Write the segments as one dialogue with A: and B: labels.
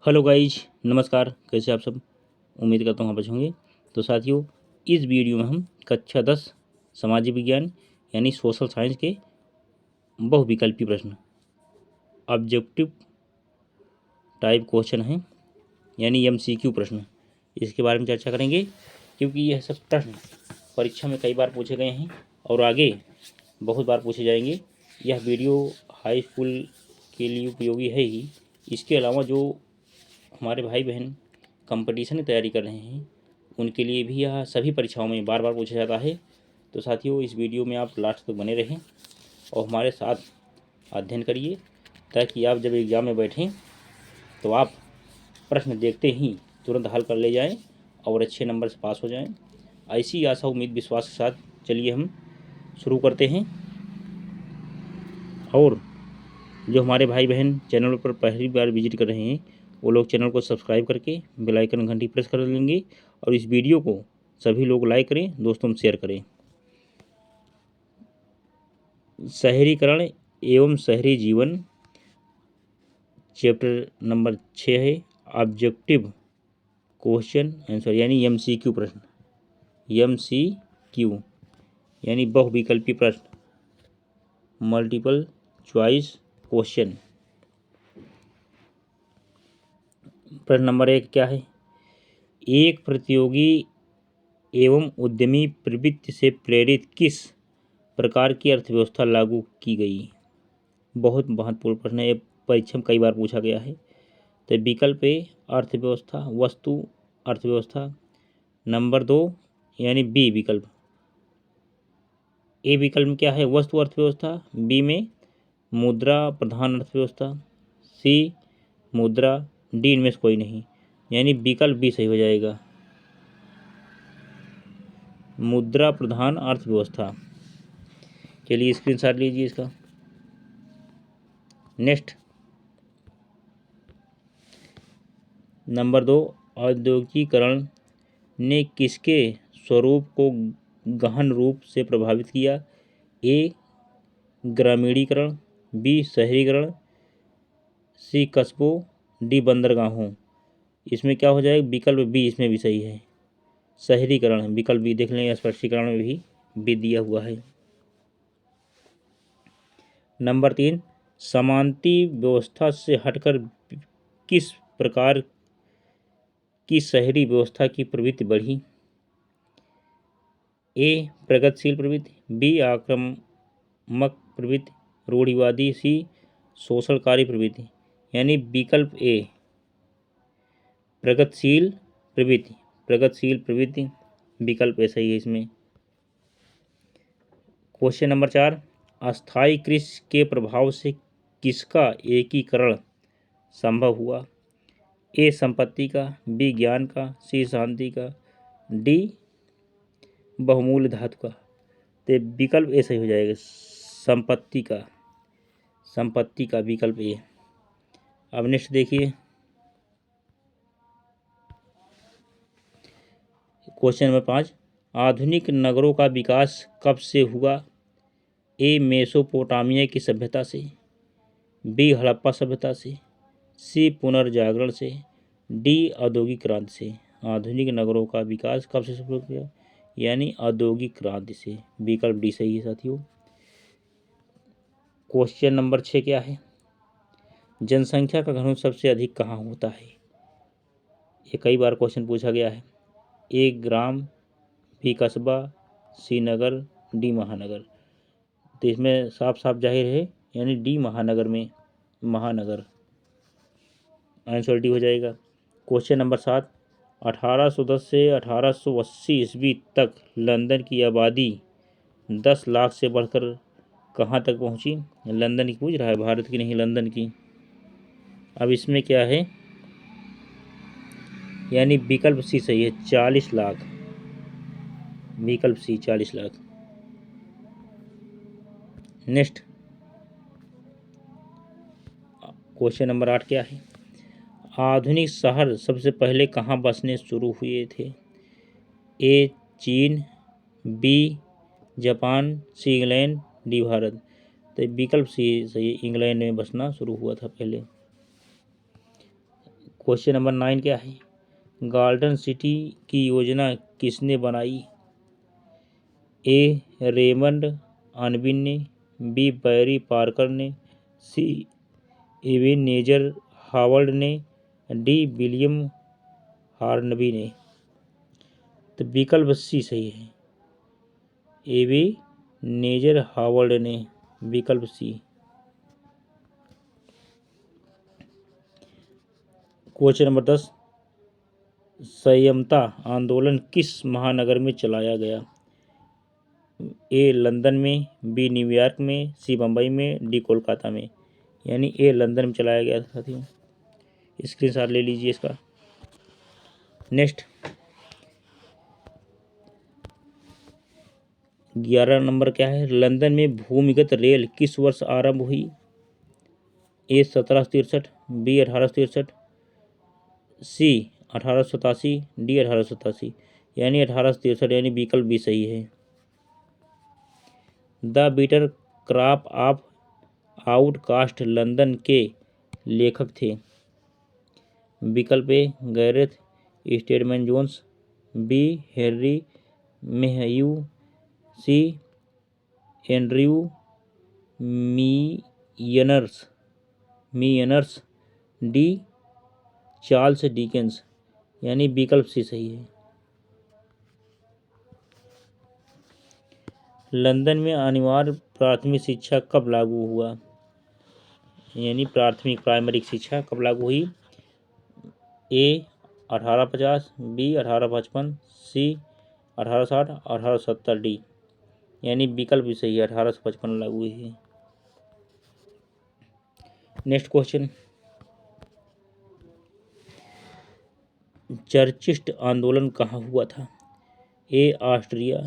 A: Hello guys, नमस्कार। कैसे आप सब? उम्मीद करता हूँ आप अच्छे होंगे। तो साथियों, इस वीडियो में हम कक्षा 10 सामाजिक विज्ञान यानी सोशल साइंस के बहुविकल्पी प्रश्न ऑब्जेक्टिव टाइप क्वेश्चन हैं यानी एमसीक्यू प्रश्न, इसके बारे में चर्चा करेंगे। क्योंकि यह सब प्रश्न परीक्षा में कई बार पूछे गए हैं और आगे बहुत बार पूछे जाएंगे। यह वीडियो हाई स्कूल के लिए उपयोगी है ही, इसके अलावा जो हमारे भाई बहन कंपटीशन की तैयारी कर रहे हैं उनके लिए भी यह सभी परीक्षाओं में बार बार पूछा जाता है। तो साथियों, इस वीडियो में आप लास्ट तक बने रहें और हमारे साथ अध्ययन करिए, ताकि आप जब एग्ज़ाम में बैठें तो आप प्रश्न देखते ही तुरंत हल कर ले जाएं और अच्छे नंबर से पास हो जाएं। ऐसी आशा उम्मीद विश्वास के साथ चलिए हम शुरू करते हैं। और जो हमारे भाई बहन चैनल पर पहली बार विजिट कर रहे हैं वो लोग चैनल को सब्सक्राइब करके बेल आइकन घंटी प्रेस कर लेंगे और इस वीडियो को सभी लोग लाइक करें, दोस्तों में शेयर करें। शहरीकरण एवं शहरी जीवन चैप्टर नंबर 6 है ऑब्जेक्टिव क्वेश्चन आंसर यानी एमसीक्यू प्रश्न। एमसीक्यू यानी बहुविकल्पी प्रश्न, मल्टीपल चॉइस क्वेश्चन। प्रश्न नंबर 1 क्या है? एक प्रतियोगी एवं उद्यमी प्रवृत्ति से प्रेरित किस प्रकार की अर्थव्यवस्था लागू की गई? बहुत महत्वपूर्ण प्रश्न है, परीक्षा में कई बार पूछा गया है। तो विकल्प ए अर्थव्यवस्था, वस्तु अर्थव्यवस्था। नंबर 2 यानी बी विकल्प। ए विकल्प में क्या है? वस्तु अर्थव्यवस्था। बी में मुद्रा प्रधान अर्थव्यवस्था। सी मुद्रा। डी इनमें से कोई नहीं, यानी विकल्प बी सही हो जाएगा, मुद्रा प्रधान अर्थव्यवस्था। चलिए स्क्रीनशॉट लीजिए इसका। नेक्स्ट नंबर 2, औद्योगिकीकरण ने किसके स्वरूप को गहन रूप से प्रभावित किया? ए ग्रामीणीकरण, बी शहरीकरण, सी कस्बों, डी बंदरगाहों। इसमें क्या हो जाएगा? विकल्प बी इसमें भी सही है, शहरीकरण। विकल्प बी देख लें, स्पष्टीकरण में भी बी दिया हुआ है। नंबर 3, समानती व्यवस्था से हटकर किस प्रकार की शहरी व्यवस्था की प्रवृत्ति बढ़ी? ए प्रगतिशील प्रवृत्ति, बी आक्रामक प्रवृत्ति, रूढ़िवादी, सी शोषणकारी प्रवृत्ति। यानी विकल्प ए प्रगतिशील प्रवृत्ति, प्रगतिशील प्रवृत्ति विकल्प ए सही है इसमें। क्वेश्चन नंबर 4, अस्थायी कृषि के प्रभाव से किसका एकीकरण संभव हुआ? ए संपत्ति का, बी ज्ञान का, सी शांति का, डी बहुमूल्य धातु का। तो विकल्प ए सही हो जाएगा, संपत्ति का, संपत्ति का विकल्प ए। अब नेक्स्ट देखिए क्वेश्चन नंबर 5, आधुनिक नगरों का विकास कब से हुआ? ए मेसोपोटामिया की सभ्यता से, बी हड़प्पा सभ्यता से, सी पुनर्जागरण से, डी औद्योगिक क्रांति से। आधुनिक नगरों का विकास कब से शुरू किया? यानी औद्योगिक क्रांति से। विकल्प डी सही है साथियों। क्वेश्चन नंबर 6 क्या है? जनसंख्या का घनत्व सबसे अधिक कहाँ होता है? ये कई बार क्वेश्चन पूछा गया है। ए ग्राम, बी कस्बा, सी नगर, डी महानगर। तो इसमें साफ साफ जाहिर है, यानी डी महानगर में, महानगर आंसर डी हो जाएगा। क्वेश्चन नंबर 7, 1810 से 1880 ईस्वी तक लंदन की आबादी 10 लाख से बढ़कर कहाँ तक पहुँची? लंदन की पूछ रहा है, भारत की नहीं, लंदन की। अब इसमें क्या है? यानी विकल्प सी सही है, 40 लाख। विकल्प सी 40 लाख। नेक्स्ट क्वेश्चन नंबर 8 क्या है? आधुनिक शहर सबसे पहले कहाँ बसने शुरू हुए थे? ए चीन, B Japan, C England, D Bharat. तो विकल्प सी सही, इंग्लैंड में बसना शुरू हुआ था पहले। क्वेश्चन नंबर 9 क्या है? गार्डन सिटी की योजना किसने बनाई? ए रेमंड आनबिन ने, बी बैरी पार्कर ने, सी एबेनेजर हावर्ड ने, डी विलियम हार्नबी ने। तो विकल्प सी सही है, एबेनेजर हावर्ड ने, विकल्प सी। क्वेश्चन नंबर 10, संयमता आंदोलन किस महानगर में चलाया गया? ए लंदन में, बी न्यूयॉर्क में, सी बम्बई में, डी कोलकाता में। यानी ए लंदन में चलाया गया था साथियों, स्क्रीनशॉट ले लीजिए इसका। नेक्स्ट 11 नंबर क्या है? लंदन में भूमिगत रेल किस वर्ष आरंभ हुई? A 1763, B 1863, C 1887, D 1887। यानी 1863, यानी विकल्प भी सही है। The bitter crop of outcast London के लेखक थे? विकल्प A Gareth Stedman Jones, B Henry Mayhew, C Andrew Mearns, D Charles Dickens. यानी विकल्प सी सही है। लंदन में अनिवार्य प्राथमिक शिक्षा कब लागू हुआ? यानी प्राथमिक प्राइमरी शिक्षा कब लागू हुई? ए 1850, बी 1855, सी 1860, 1870, डी। यानी विकल्प भी सही है, 1855 लागू हुई है। नेक्स्ट क्वेश्चन, चर्चिस्ट आंदोलन कहाँ हुआ था? ए ऑस्ट्रिया,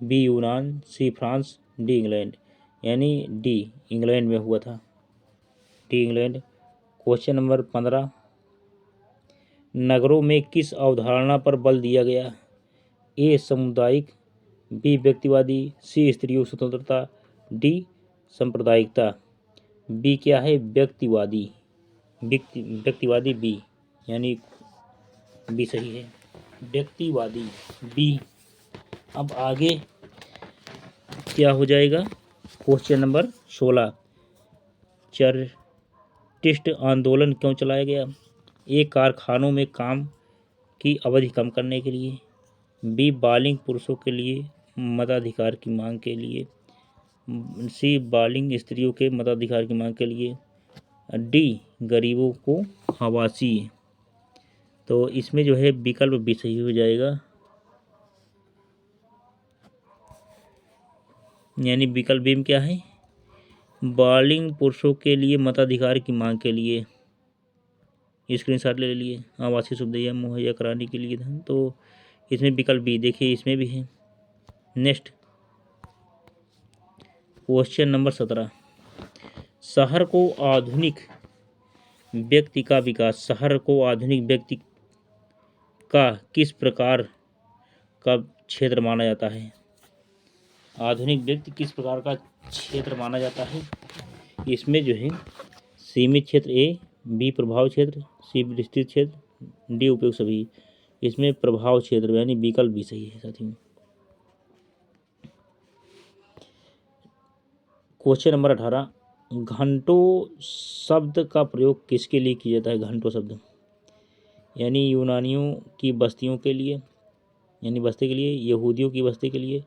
A: बी यूनान, सी फ्रांस, डी इंग्लैंड। यानी डी इंग्लैंड में हुआ था, डी इंग्लैंड। क्वेश्चन नंबर 15, नगरों में किस अवधारणा पर बल दिया गया? ए सामुदायिक, बी व्यक्तिवादी, सी स्त्रियों स्वतंत्रता, डी सांप्रदायिकता। बी क्या है? व्यक्तिवादी, व्यक्तिवादी बी, यानी बी सही है, व्यक्तिवादी बी। अब आगे क्या हो जाएगा? क्वेश्चन नंबर 16, चर्चिस्ट आंदोलन क्यों चलाया गया? ए कारखानों में काम की अवधि कम करने के लिए, बी बालिग पुरुषों के लिए मताधिकार की मांग के लिए, सी बालिग स्त्रियों के मताधिकार की मांग के लिए, डी गरीबों को आवासीय। तो इसमें जो है विकल्प भी सही हो जाएगा, यानी विकल्प बी में क्या है? बालिग पुरुषों के लिए मताधिकार की मांग के लिए। स्क्रीनशॉट ले लिए। आवासीय सुविधाएं मुहैया कराने के लिए धन, तो इसमें विकल्प बी, देखिए इसमें भी है। नेक्स्ट क्वेश्चन नंबर 17, शहर को आधुनिक व्यक्ति का विकास, शहर को आधुनिक व्यक्ति का किस प्रकार का क्षेत्र माना जाता है? आधुनिक व्यक्ति किस प्रकार का क्षेत्र माना जाता है? इसमें जो है सीमित क्षेत्र ए, बी प्रभाव क्षेत्र, सी विस्तृत क्षेत्र, डी उपयुक्त सभी। इसमें प्रभाव क्षेत्र यानी विकल्प भी सही है साथियों। क्वेश्चन नंबर 18, घंटों शब्द का प्रयोग किसके लिए किया जाता है? घंटों शब्द यानी यूनानियों की बस्तियों के लिए, यानी बस्ती के लिए, यहूदियों की बस्ती के लिए,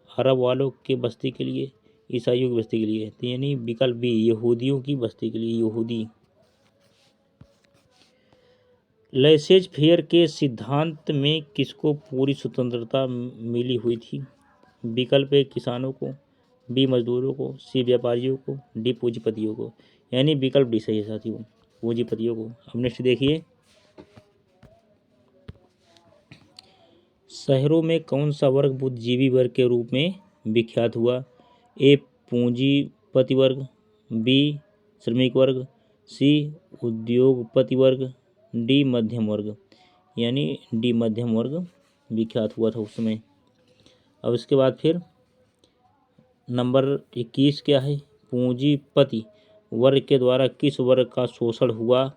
A: अरब वालों के बस्ती के लिए, ईसाइयों की बस्ती के लिए। तो यानी विकल्प बी, यहूदियों की बस्ती के लिए, यहूदी। लेसेज फेयर के सिद्धांत में किसको पूरी स्वतंत्रता मिली हुई थी? विकल्प ए किसानों को, बी मजदूरों को, सी व्यापारियों को, डी पूंजीपतियों को। यानी विकल्प डी सही है साथियों, पूंजीपतियों को। अब नेक्स्ट देखिए, शहरों में कौन सा वर्ग बुद्धिजीवी वर्ग के रूप में विख्यात हुआ? ए पूंजीपति वर्ग, बी श्रमिक वर्ग, सी उद्योगपति वर्ग, डी मध्यम वर्ग। यानी डी मध्यम वर्ग विख्यात हुआ था उस समय। अब इसके बाद फिर नंबर 21 क्या है? पूंजीपति वर्ग के द्वारा किस वर्ग का शोषण हुआ?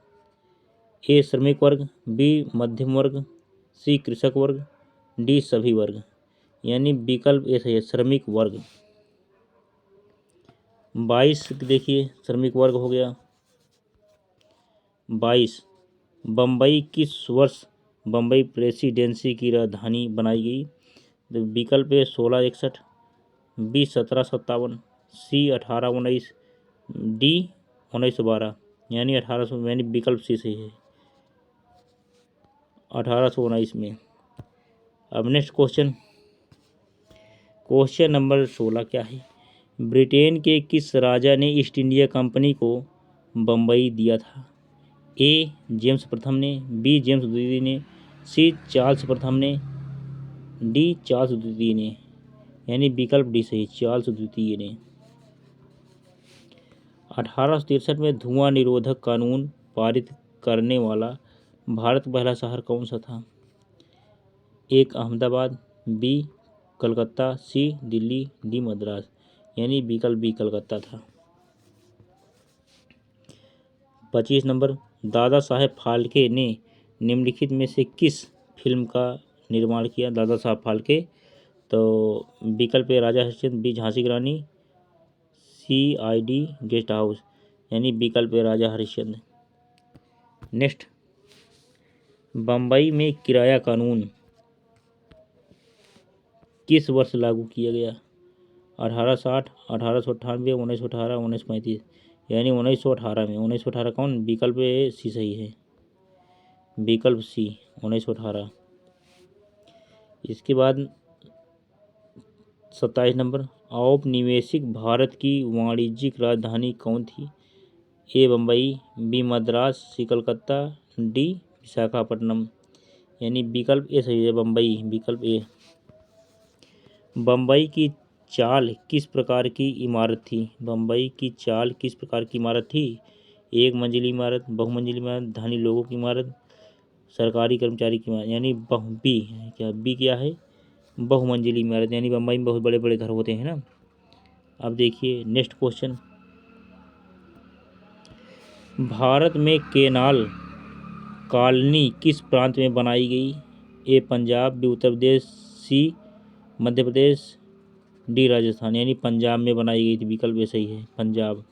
A: ए श्रमिक वर्ग, बी मध्यम वर्ग, सी कृषक वर्ग, डी सभी वर्ग। यानी विकल्प ए सही है, श्रमिक वर्ग। 22 देखिए, श्रमिक वर्ग हो गया। 22, बम्बई किस वर्ष बम्बई प्रेसिडेंसी की राजधानी बनाई गई? तो विकल्प ए 1661, बी 1757, सी 1819, डी 1912। यानी 1800, यानी विकल्प सी सही है, 1819 में। अब नेक्स्ट क्वेश्चन, क्वेश्चन नंबर 16 क्या है? ब्रिटेन के किस राजा ने ईस्ट इंडिया कंपनी को बम्बई दिया था? ए जेम्स प्रथम ने, बी जेम्स द्वितीय ने, सी चार्ल्स प्रथम ने, डी चार्ल्स द्वितीय ने। यानी विकल्प डी सही, चार्ल्स द्वितीय ने। 1863 में धुआं निरोधक कानून पारित करने वाला भारत का पहला शहर कौन सा था? एक अहमदाबाद, बी कलकत्ता, सी दिल्ली, डी मद्रास। यानी विकल्प बी कलकत्ता था। 25 नंबर, दादा साहेब फाल्के ने निम्नलिखित में से किस फिल्म का निर्माण किया? दादा साहब फाल्के, तो विकल्प ए राजा हरिश्चंद्र, बी झांसी की रानी, सी आई.डी. Guest house. यानी विकल्प ए राजा हरिश्चंद्र। नेक्स्ट, बम्बई में किराया कानून किस वर्ष लागू किया गया? 1860, 1898, 1918, 1935। यानी 1918 में। 1918 कौन? विकल्प ए सी सही है, विकल्प सी 1918। इसके बाद 27 नंबर, औपनिवेशिक भारत की वाणिज्यिक राजधानी कौन थी? ए बम्बई, बी मद्रास, सी कलकत्ता, डी विशाखापट्टनम। यानी विकल्प ए सही है, बम्बई, विकल्प ए। बम्बई की चाल किस प्रकार की इमारत थी? बम्बई की चाल किस प्रकार की इमारत थी? एक मंजिली इमारत, बहुमंजिली इमारत, धनी लोगों की इमारत, सरकारी कर्मचारी की इमारत। यानी बी क्या, बी क्या है? बहुमंजिली इमारत। यानी बम्बई में बहुत बड़े बड़े घर होते हैं ना। अब देखिए नेक्स्ट क्वेश्चन, भारत में केनाल कॉलोनी किस प्रांत में बनाई गई? ए पंजाब, बी उत्तर प्रदेश, सी मध्य प्रदेश, डी राजस्थान। यानी पंजाब में बनाई गई थी, विकल्प ये सही है, पंजाब।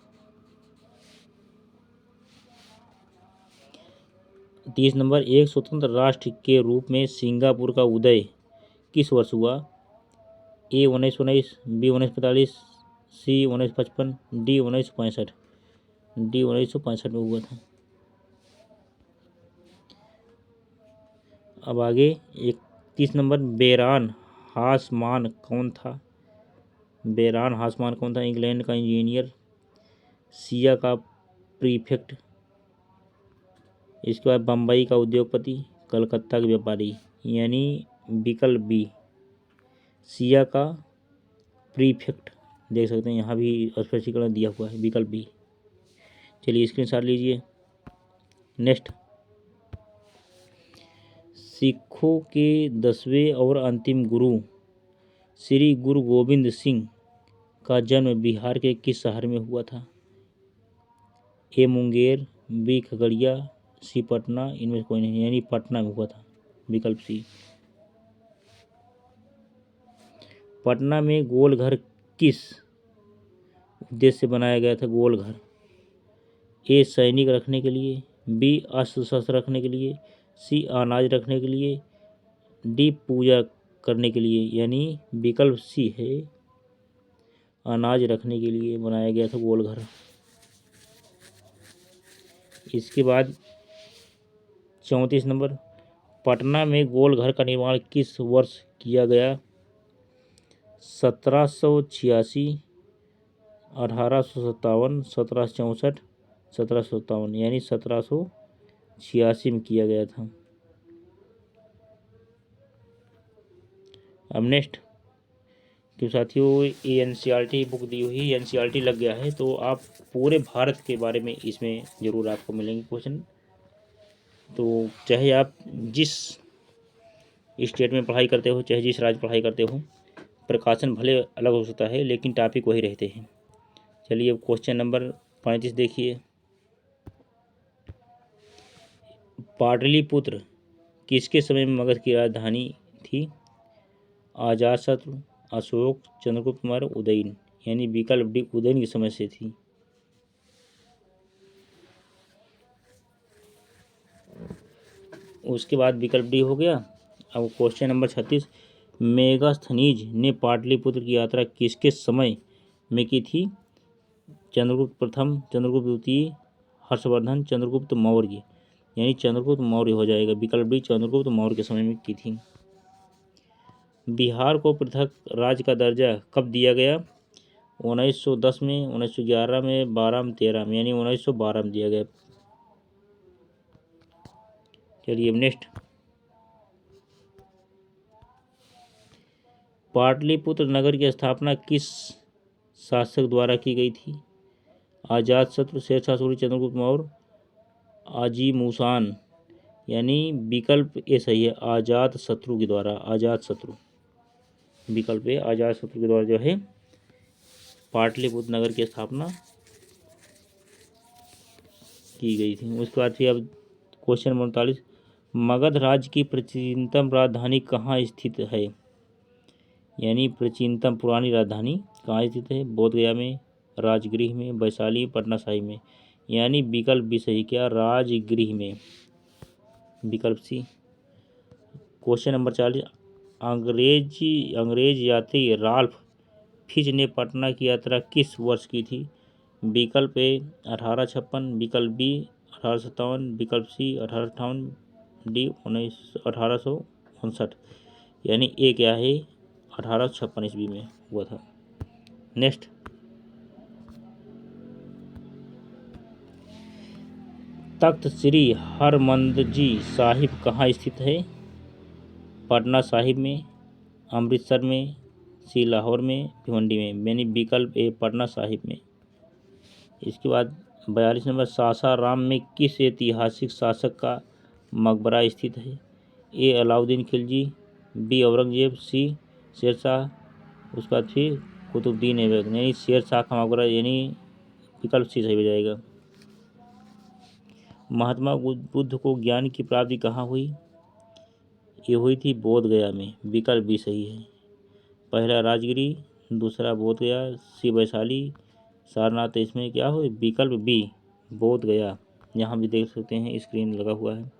A: 30 नंबर, एक स्वतंत्र राष्ट्र के रूप में सिंगापुर का उदय किस वर्ष हुआ? ए 1919, बी 1945, सी 1955, डी 1965। डी 1965 में हुआ था। अब आगे 31 नंबर, बेरान हासमान कौन था? बेरान हासमान कौन था? इंग्लैंड का इंजीनियर, सिया का प्रीफेक्ट, इसके बाद बम्बई का उद्योगपति, कलकत्ता के व्यापारी। यानी विकल्प बी, सिया का प्रीफेक्ट। देख सकते हैं यहाँ भी स्पष्टीकरण दिया हुआ है, विकल्प बी। चलिए स्क्रीनशॉट लीजिए। नेक्स्ट, सिखों के 10वें और अंतिम गुरु श्री गुरु गोविंद सिंह का जन्म बिहार के किस शहर में हुआ था? ए मुंगेर, बी खगड़िया, सी पटना, इनमें से कोई नहीं। यानी पटना में हुआ था, विकल्प सी। पटना में गोल घर किस उद्देश्य से बनाया गया था? गोल घर, ए सैनिक रखने के लिए, बी अस्त्र शस्त्र रखने के लिए, सी अनाज रखने के लिए, डी पूजा करने के लिए। यानी विकल्प सी है, अनाज रखने के लिए बनाया गया था गोल घर। इसके बाद 34 नंबर, पटना में गोल घर का निर्माण किस वर्ष किया गया? 1786, 1857, 1764, 1757। यानी 1786 में किया गया था। अब नेक्स्ट, तो साथियों ये एनसीईआरटी बुक दी हुई, एनसीईआरटी लग गया है, तो आप पूरे भारत के बारे में इसमें ज़रूर आपको मिलेंगे क्वेश्चन। तो चाहे आप जिस स्टेट में पढ़ाई करते हो, चाहे जिस राज्य पढ़ाई करते हो, प्रकाशन भले अलग हो सकता है लेकिन टॉपिक वही रहते हैं। चलिए अब क्वेश्चन नंबर 35 देखिए। पाटलिपुत्र किसके समय में मगध की राजधानी थी? अजातशत्रु, अशोक, चंद्रगुप्त मौर्य, उदयन। यानी विकल्प डी उदयन के समय से थी। उसके बाद विकल्प डी हो गया। अब क्वेश्चन नंबर 36, मेगास्थनीज ने पाटलिपुत्र की यात्रा किसके समय में की थी? चंद्रगुप्त प्रथम, चंद्रगुप्त द्वितीय, हर्षवर्धन, चंद्रगुप्त मौर्य। यानी चंद्रगुप्त मौर्य हो जाएगा। विकल्प डी चंद्रगुप्त मौर्य के समय में की थी। बिहार को पृथक राज्य का दर्जा कब दिया गया? 1910 में, 1911 में, 12 में, 13 में। यानी 1912 में दिया गया। चलिए अब नेक्स्ट, पाटलिपुत्र नगर की स्थापना किस शासक द्वारा की गई थी? अजातशत्रु, शेरशाह सूरी, चंद्रगुप्त मौर्य, अजीमुशान। यानी विकल्प ए सही है, अजातशत्रु के द्वारा। अजातशत्रु विकल्प ए, अजातशत्रु के द्वारा जो है पाटलिपुत्र नगर की स्थापना की गई थी। उसके बाद फिर अब क्वेश्चन नंबर 39, मगध राज्य की प्राचीनतम राजधानी कहाँ स्थित है? यानी प्राचीनतम पुरानी राजधानी कहाँ स्थित है? बोधगया में, राजगृह में, वैशाली, पटना साहिब में। यानी विकल्प भी सही, क्या? राजगृह में। विकल्प सी। क्वेश्चन नंबर 40, अंग्रेज यात्री राल्फ फिच ने पटना की यात्रा किस वर्ष की थी? विकल्प ए 1856, विकल्प बी 1857, विकल्प सी 1858, डी 1859। यानी ए क्या है? 1856 ईस्वी में हुआ था। नेक्स्ट, तख्त श्री हरमंदजी साहिब कहाँ स्थित है? पटना साहिब में, अमृतसर में, सी लाहौर में, भिवंडी में। यानी विकल्प ए पटना साहिब में। इसके बाद 42 नंबर, सासाराम में किस ऐतिहासिक शासक का मकबरा स्थित है? ए अलाउद्दीन खिलजी, बी औरंगजेब, सी शेरशाह, उसके बाद फिर कुतुबुद्दीन ऐबक। यानी शेरशाह का मकबरा, यानी विकल्प सी सही हो जाएगा। महात्मा बुद्ध को ज्ञान की प्राप्ति कहाँ हुई? ये हुई थी बोध गया में। विकल्प भी सही है। पहला राजगिरी, दूसरा बोध गया, सी वैशाली, सारनाथ। इसमें क्या हो? विकल्प बी बोध गया। यहाँ भी देख सकते हैं स्क्रीन लगा हुआ है।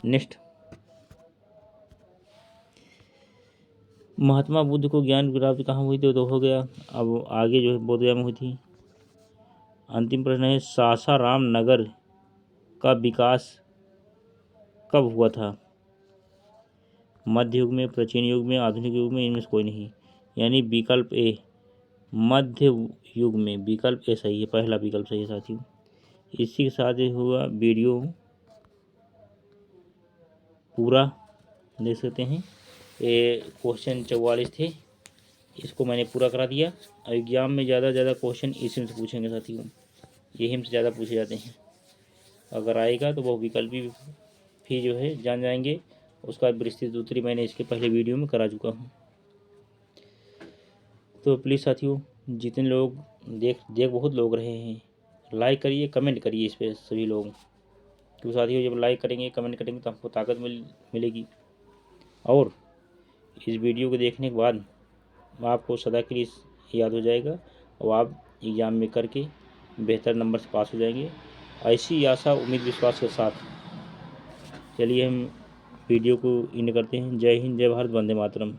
A: नेक्स्ट, महात्मा बुद्ध को ज्ञान की प्राप्ति कहाँ हुई थी? तो हो गया। अब आगे जो है बोध गया में हुई थी। अंतिम प्रश्न है, सासाराम नगर का विकास कब हुआ था? मध्य युग में, प्राचीन युग में, आधुनिक युग में, इनमें से कोई नहीं। यानी विकल्प ए मध्य युग में। विकल्प ए सही है, पहला विकल्प सही है साथियों। इसी के साथ ही हुआ वीडियो पूरा। देख सकते हैं ये क्वेश्चन 44 थे, इसको मैंने पूरा करा दिया। एग्जाम में ज़्यादा से ज़्यादा क्वेश्चन इसी में से पूछेंगे साथियों, यही से ज़्यादा पूछे जाते हैं। अगर आएगा तो वो विकल्प भी जो है जान जाएंगे। उसका विस्तृत उत्तरी मैंने इसके पहले वीडियो में करा चुका हूँ। तो प्लीज़ साथियों, जितने लोग देख बहुत लोग रहे हैं, लाइक करिए, कमेंट करिए इस पर सभी लोग। क्योंकि साथियों जब लाइक करेंगे, कमेंट करेंगे तो हमको ताकत मिलेगी। और इस वीडियो को देखने के बाद आपको सदा के लिए याद हो जाएगा और आप एग्ज़ाम में करके बेहतर नंबर से पास हो जाएंगे। ऐसी आशा, उम्मीद, विश्वास के साथ चलिए हम वीडियो को एंड करते हैं। जय हिंद, जय भारत, वंदे मातरम।